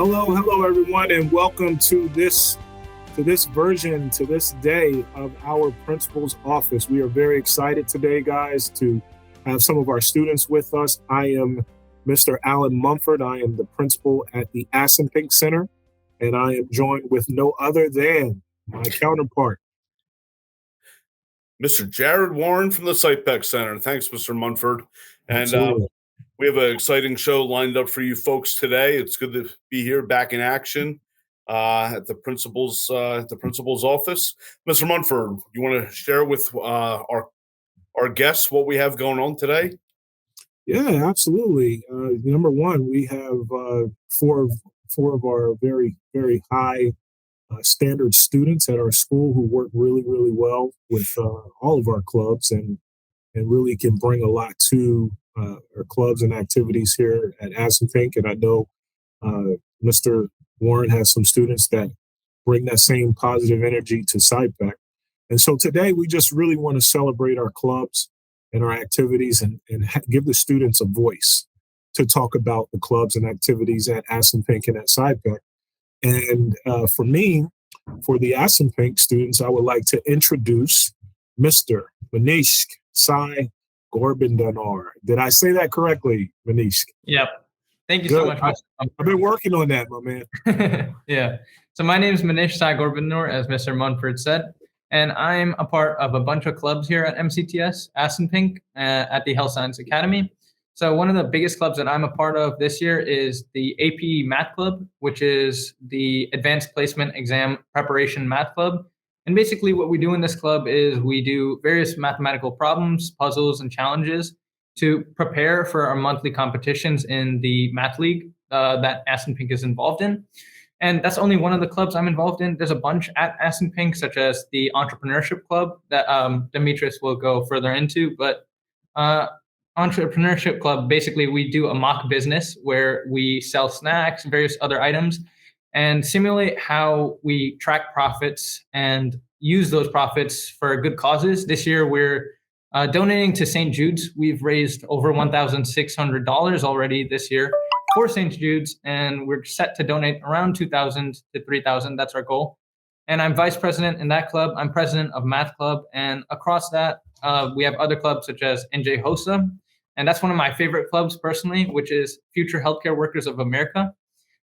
Hello, everyone, and welcome to this day of our principal's office. We are very excited today, guys, to have some of our students with us. I am Mr. Alan Munford. I am the principal at the Assenpink Center, and I am joined with no other than my counterpart, Mr. Jared Warren from the SitePEC Center. Thanks, Mr. Munford. And we have an exciting show lined up for you folks today. It's good to be here back in action at the principal's office. Mr. Munford, you want to share with our guests what we have going on today? Yeah, absolutely. Number one, we have four of our very, very high standard students at our school who work really, really well with all of our clubs and really can bring a lot to our clubs and activities here at Assenpink. And I know Mr. Warren has some students that bring that same positive energy to SitePEC. And so today we just really want to celebrate our clubs and our activities and give the students a voice to talk about the clubs and activities at Assenpink and at SitePEC. And for me, for the Assenpink students, I would like to introduce Mr. Manish Sai Gorbindanar. Did I say that correctly, Manish? Yep. Thank you so much. I've been working on that, my man. Yeah. So my name is Manish Sai Gorbindanar, as Mr. Munford said, and I'm a part of a bunch of clubs here at MCTS, Assenpink, at the Health Science Academy. So one of the biggest clubs that I'm a part of this year is the AP Math Club, which is the Advanced Placement Exam Preparation Math Club. And basically what we do in this club is we do various mathematical problems, puzzles, and challenges to prepare for our monthly competitions in the Math League that Assenpink is involved in. And that's only one of the clubs I'm involved in. There's a bunch at Assenpink, such as the Entrepreneurship Club that Demetrius will go further into. But Entrepreneurship Club, basically we do a mock business where we sell snacks and various other items and simulate how we track profits and use those profits for good causes. This year we're donating to St. Jude's. We've raised over $1,600 already this year for St. Jude's, and we're set to donate around $2,000 to $3,000. That's our goal. And I'm vice president in that club. I'm president of Math Club, and across that, we have other clubs such as NJ HOSA, and that's one of my favorite clubs personally, which is Future Healthcare Workers of America.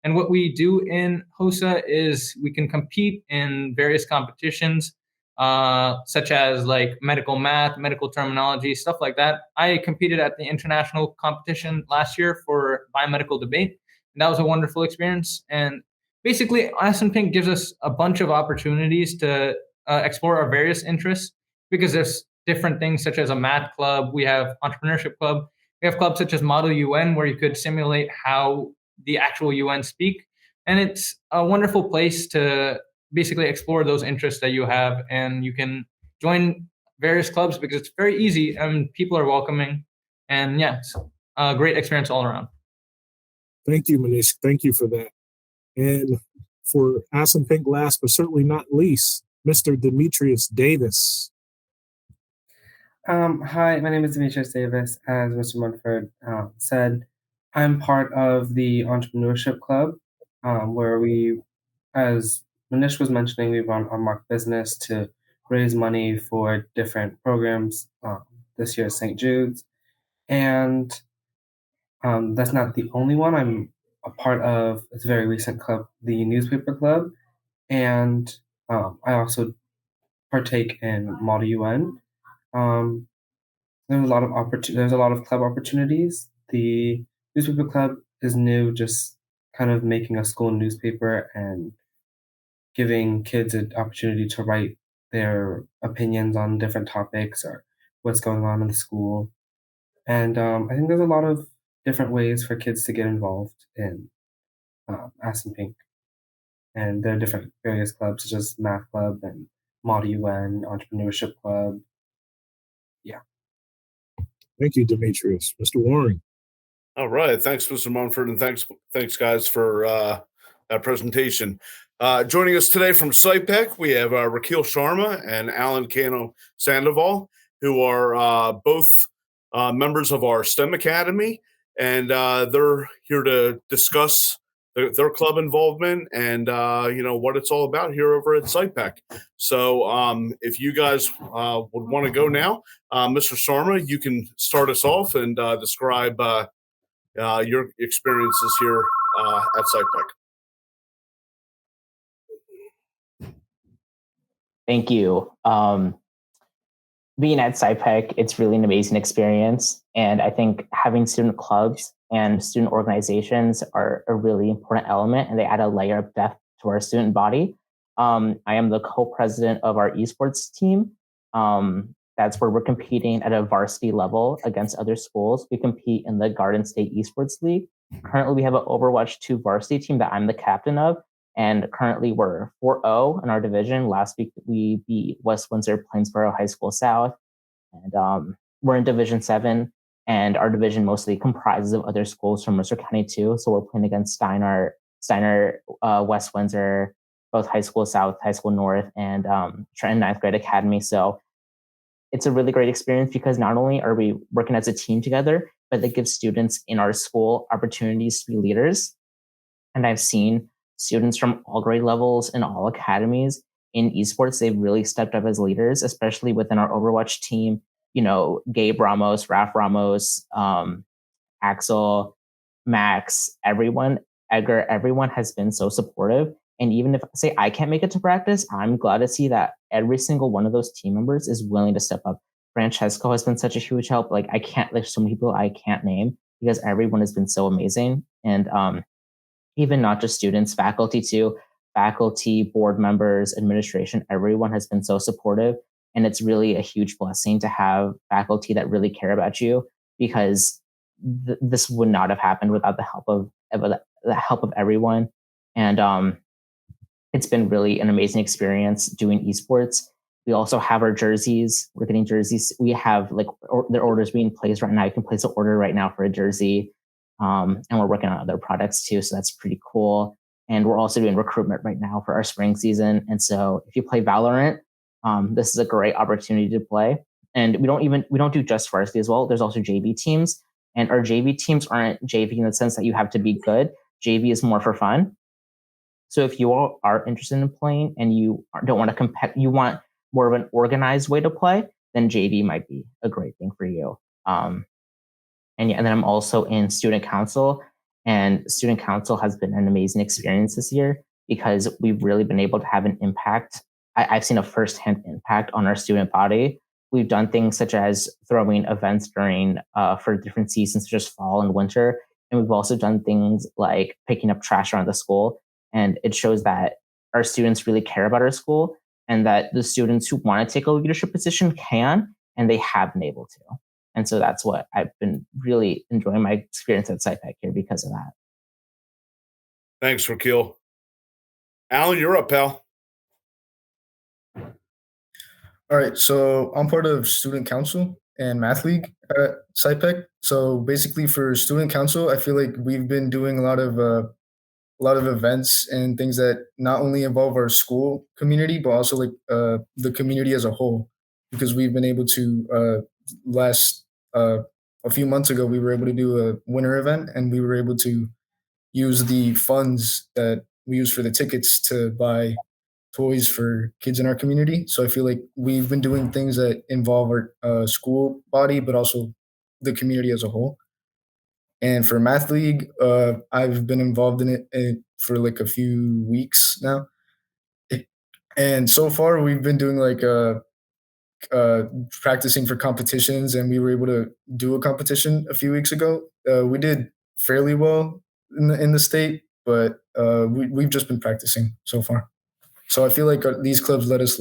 And what we do in HOSA is we can compete in various competitions, such as like medical math, medical terminology, stuff like that. I competed at the international competition last year for biomedical debate, and that was a wonderful experience. And basically, Assenpink gives us a bunch of opportunities to explore our various interests because there's different things such as a math club. We have entrepreneurship club. We have clubs such as Model UN where you could simulate how the actual UN speak. And it's a wonderful place to basically explore those interests that you have. And you can join various clubs because it's very easy and people are welcoming. And yeah, it's a great experience all around. Thank you, Manish. Thank you for that. And for Assenpink, last but certainly not least, Mr. Demetrius Davis. Hi, my name is Demetrius Davis. As Mr. Munford said, I'm part of the Entrepreneurship Club, where we, as Manish was mentioning, we run our mock business to raise money for different programs. This year, St. Jude's. And that's not the only one. I'm a part of a very recent club, the Newspaper Club. And I also partake in Model UN. There's a lot of club opportunities. The Newspaper Club is new, just kind of making a school newspaper and giving kids an opportunity to write their opinions on different topics or what's going on in the school. And I think there's a lot of different ways for kids to get involved in Assenpink. And there are various clubs such as Math Club and Model UN, Entrepreneurship Club. Yeah. Thank you, Demetrius. Mr. Warren. All right. Thanks, Mr. Munford, and thanks, guys, for that presentation. Joining us today from SitePEC, we have Rakil Sharma and Alan Cano Sandoval, who are both members of our STEM Academy, and they're here to discuss their club involvement and what it's all about here over at SitePack. So if you guys would want to go now, Mr. Sarma, you can start us off and describe your experiences here at SitePack. Thank you. Being at SciPec, it's really an amazing experience. And I think having student clubs and student organizations are a really important element, and they add a layer of depth to our student body. I am the co-president of our esports team. That's where we're competing at a varsity level against other schools. We compete in the Garden State Esports League. Currently, we have an Overwatch 2 varsity team that I'm the captain of. And currently we're 4-0 in our division. Last week we beat West Windsor Plainsboro High School South. And we're in Division 7. And our division mostly comprises of other schools from Mercer County too. So we're playing against Steiner, West Windsor, both High School South, High School North, and Trenton Ninth Grade Academy. So it's a really great experience because not only are we working as a team together, but it gives students in our school opportunities to be leaders. And I've seen students from all grade levels and all academies in esports, they've really stepped up as leaders, especially within our Overwatch team. Gabe Ramos, Raf Ramos, Axel, Max, everyone, Edgar, everyone has been so supportive. And even if, say, I can't make it to practice, I'm glad to see that every single one of those team members is willing to step up. Francesco has been such a huge help. There's so many people I can't name because everyone has been so amazing. And even not just students, faculty too, faculty, board members, administration, everyone has been so supportive. And it's really a huge blessing to have faculty that really care about you because this would not have happened without the help of everyone. And it's been really an amazing experience doing esports. We also have our jerseys. We're getting jerseys. We have their orders being placed right now. You can place an order right now for a jersey. And we're working on other products too. So that's pretty cool. And we're also doing recruitment right now for our spring season. And so if you play Valorant, this is a great opportunity to play. And we don't do just varsity as well. There's also JV teams. And our JV teams aren't JV in the sense that you have to be good. JV is more for fun. So if you all are interested in playing and you don't want to compete, you want more of an organized way to play, then JV might be a great thing for you. And then I'm also in student council, and student council has been an amazing experience this year because we've really been able to have an impact. I've seen a firsthand impact on our student body. We've done things such as throwing events during for different seasons, such as fall and winter. And we've also done things like picking up trash around the school. And it shows that our students really care about our school and that the students who want to take a leadership position can, and they have been able to. And so that's what I've been really enjoying my experience at SciPac here because of that. Thanks, Rakil. Alan, you're up, pal. All right, so I'm part of student council and math league at SciPec. So basically, for student council, I feel like we've been doing a lot of events and things that not only involve our school community but also the community as a whole. Because we've been able to a few months ago, we were able to do a winter event, and we were able to use the funds that we use for the tickets to buy toys for kids in our community. So I feel like we've been doing things that involve our school body, but also the community as a whole. And for Math League, I've been involved in it for a few weeks now. And so far, we've been doing practicing for competitions, and we were able to do a competition a few weeks ago. We did fairly well in the state, but we've just been practicing so far. So I feel like these clubs let us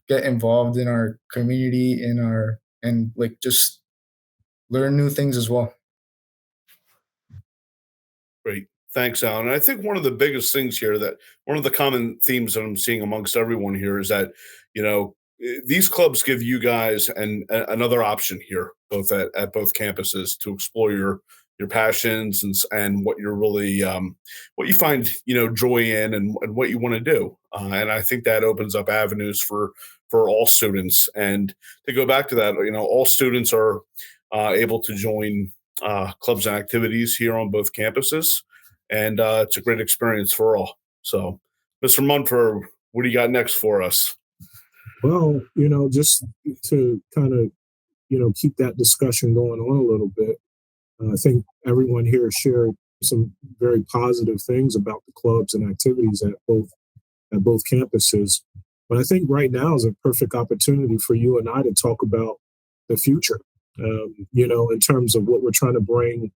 get involved in our community and just learn new things as well. Great. Thanks, Alan. And I think one of the biggest things here, that one of the common themes that I'm seeing amongst everyone here is that, these clubs give you guys another option here, both at both campuses, to explore your passions and what you're really what you find joy in and what you want to do. And I think that opens up avenues for all students. And to go back to that, all students are able to join clubs and activities here on both campuses. and it's a great experience for all. So, Mr. Munford, what do you got next for us? Well, just to kind of, keep that discussion going on a little bit, I think everyone here shared some very positive things about the clubs and activities at both campuses. But I think right now is a perfect opportunity for you and I to talk about the future, in terms of what we're trying to bring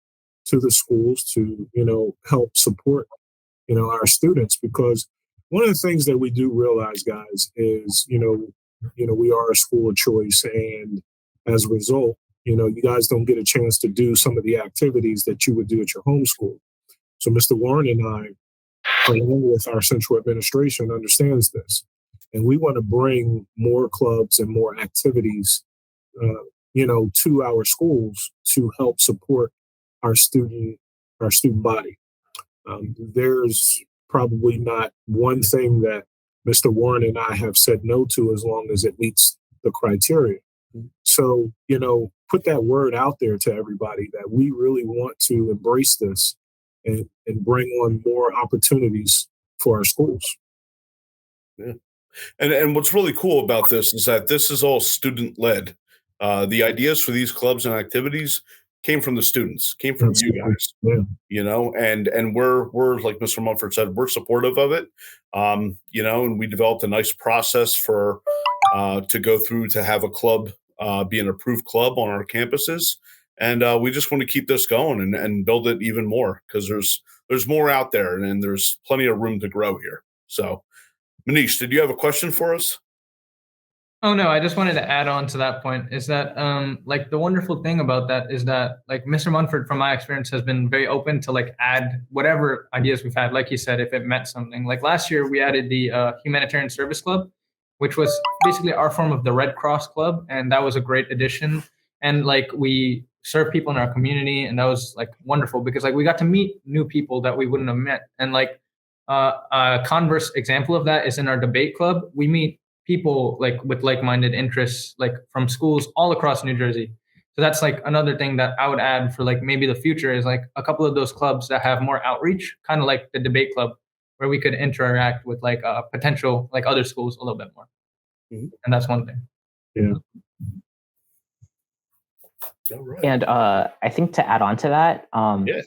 to the schools to, help support, our students. Because one of the things that we do realize, guys, is, we are a school of choice. And as a result, you guys don't get a chance to do some of the activities that you would do at your home school. So Mr. Warren and I, along with our central administration, understands this. And we want to bring more clubs and more activities, to our schools to help support our student body. There's probably not one thing that Mr. Warren and I have said no to as long as it meets the criteria. So, put that word out there to everybody that we really want to embrace this and bring on more opportunities for our schools. Yeah. And what's really cool about this is that this is all student led. The ideas for these clubs and activities came from the students, came from you guys, and we're like Mr. Munford said, we're supportive of it. And we developed a nice process for to go through to have a club be an approved club on our campuses. And we just want to keep this going and build it even more because there's more out there and there's plenty of room to grow here. So, Manish, did you have a question for us? Oh no, I just wanted to add on to that point is that like the wonderful thing about that is that like Mr. Munford, from my experience, has been very open to like add whatever ideas we've had. Like you said, if it meant something. Like last year, we added the Humanitarian Service Club, which was basically our form of the Red Cross Club, and that was a great addition. And like we serve people in our community, and that was like wonderful because like we got to meet new people that we wouldn't have met. And like a converse example of that is in our debate club. We meet people like with like-minded interests, like from schools all across New Jersey. So that's like another thing that I would add for like maybe the future is like a couple of those clubs that have more outreach, kind of like the debate club, where we could interact with like potential like other schools a little bit more. Mm-hmm. And that's one thing. Yeah. All right. And I think to add on to that, yes.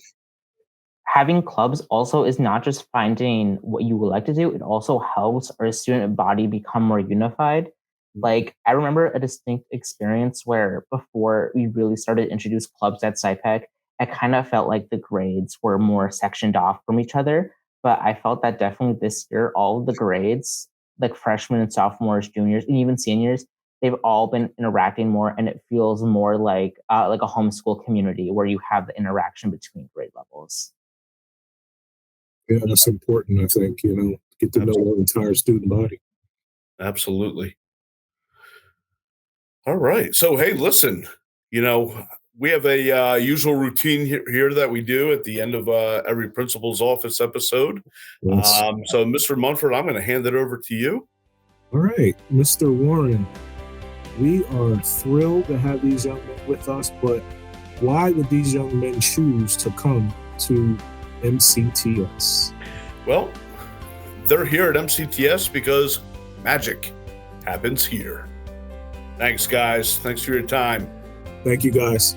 Having clubs also is not just finding what you would like to do. It also helps our student body become more unified. Like I remember a distinct experience where before we really started to introduce clubs at SciPec, I kind of felt like the grades were more sectioned off from each other. But I felt that definitely this year, all of the grades, like freshmen and sophomores, juniors, and even seniors, they've all been interacting more, and it feels more like a homeschool community where you have the interaction between grade levels. Yeah, that's important, I think, get to know the entire student body. Absolutely. All right. So, hey, listen, we have a usual routine here that we do at the end of every principal's office episode. Yes. So, Mr. Munford, I'm going to hand it over to you. All right, Mr. Warren, we are thrilled to have these young men with us, but why would these young men choose to come to MCTS? Well, they're here at MCTS because magic happens here. Thanks, guys. Thanks for your time. Thank you, guys.